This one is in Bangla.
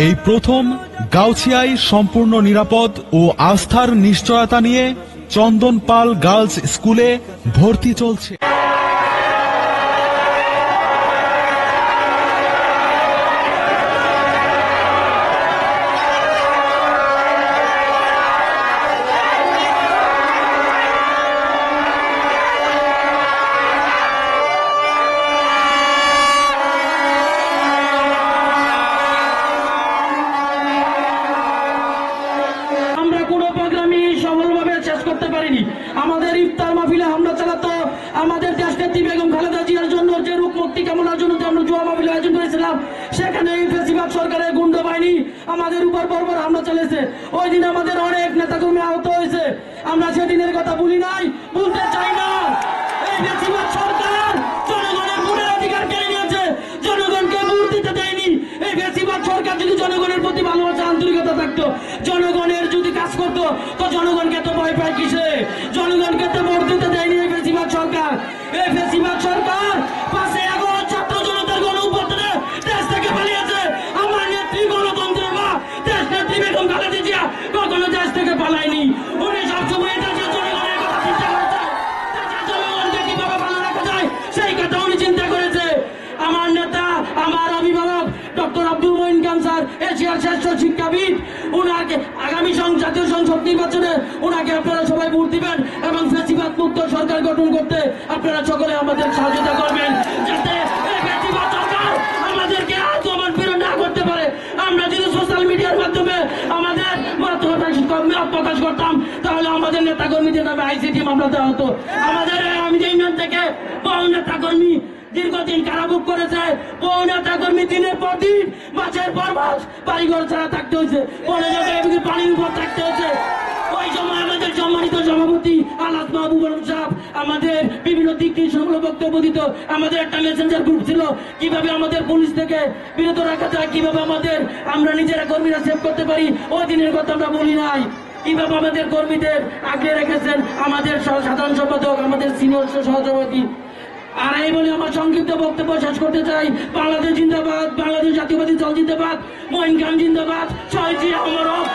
এই প্রথম গাউছিয়ায় সম্পূর্ণ নিরাপদ ও আস্থার নিশ্চয়তা নিয়ে চন্দন পাল গার্লস স্কুলে ভর্তি চলছে। আমাদের ইফতার মাহফিলে হামলা চালাতো, আমাদের দেশনেত্রী বেগম খালেদা জিয়ার জন্য যে রূপ মুক্তি কামনার জন্য আমরা জুয়া মাহফিল আয়োজন করেছিলাম, সেখানে এই ফেসিবাদ সরকারের গুন্ড বাহিনী আমাদের উপর বর্বর হামলা চলেছে। ওই দিন আমাদের অনেক নেতাকর্মী আহত হয়েছে। আমরা সেদিনের কথা ভুলি নাই, ভুলতে চাই না। এই ফেসিবাদ সরকার জনগণের ভোটের অধিকার কেড়ে নিয়েছে, জনগণকে ভোট দিতে দেয়নি। এই ফেসিবাদ সরকার যদি জনগণের প্রতি ভালোবাসা আন্তরিকতা থাকতো, জনগণের যদি কাজ করতো, তো জনগণকে তো ভয় পায় কিসে? জনগণকে তো ভোট দিতে দেয়নি এই ফেসিবাদ সরকার। এই ফেসিবাদ সরকার 5 আগস্ট ছাত্র জনতার গণঅভ্যুত্থানে দেশ থেকে পালিয়েছে। আমার নেত্রী গণতন্ত্রের মা দেশ নেত্রী বেগম খালেদা জিয়া কখনো দেশ থেকে পালায়নি। উনি সবসময় দেশের জনগণের কথা চিন্তা করেছে, দেশের জনগণকে কিভাবে ভালো রাখা যায় সেই কথা উনি চিন্তা করেছে। আমার নেতা, আমার অভিভাবক ডক্টর আব্দুল মঈন খান স্যার, এশিয়ার শ্রেষ্ঠ শিক্ষাবিদ, উনাকে আগামী জাতীয় সংসদ নির্বাচনে উনাকে আপনারা সবাই ভোট দিবেন এবং ফেসিবাদ মুক্ত সরকার গঠন করতে আপনারা সকলে আমাদের সহযোগিতা করবেন, যাতে ফেসিবাদ সরকার আমাদেরকে আর দমন-পীড়ন না করতে পারে। আমরা যদি সোশ্যাল মিডিয়ার মাধ্যমে আমাদের মত প্রকাশ করতাম, তাহলে আমাদের নেতাকর্মীদের নামে আইসিটি মামলা দেওয়া হতো। আমাদের আমি ইউনিয়ন থেকে বহু নেতাকর্মী দীর্ঘদিন কারাভোগ করেছে, বহু নেতাকর্মী দিনের পর দিন, মাসের পর মাস বাড়িঘর ছাড়া থাকতে হয়েছে, পরে জায়গায় পানির উপর থাকতে হয়েছে। ওই সময় আমাদের সম্মানিত সভাপতি আলাদ মাহবুবুর সাহেব আমাদের বিভিন্ন দিক থেকে সংগ্রহ বক্তব্য দিত। আমাদের একটা মেসেঞ্জার গ্রুপ ছিল, কিভাবে আমাদের পুলিশ থেকে বিরত রাখা যায়, কিভাবে আমরা নিজেরা কর্মীরা সেভ করতে পারি। ওই দিনের কথা আমরা বলি নাই। কিভাবে আমাদের কর্মীদের আগলে রেখেছেন আমাদের সাধারণ সম্পাদক, আমাদের সিনিয়র সহসভাপতি। আর এই বলে আমার সংক্ষিপ্ত বক্তব্য শেষ করতে চাই। বাংলাদেশ জিন্দাবাদ, বাংলাদেশ জাতীয়বাদী দল জিন্দাবাদ, মঈন খান জিন্দাবাদ, শহীদ জিয়া অমর হোক।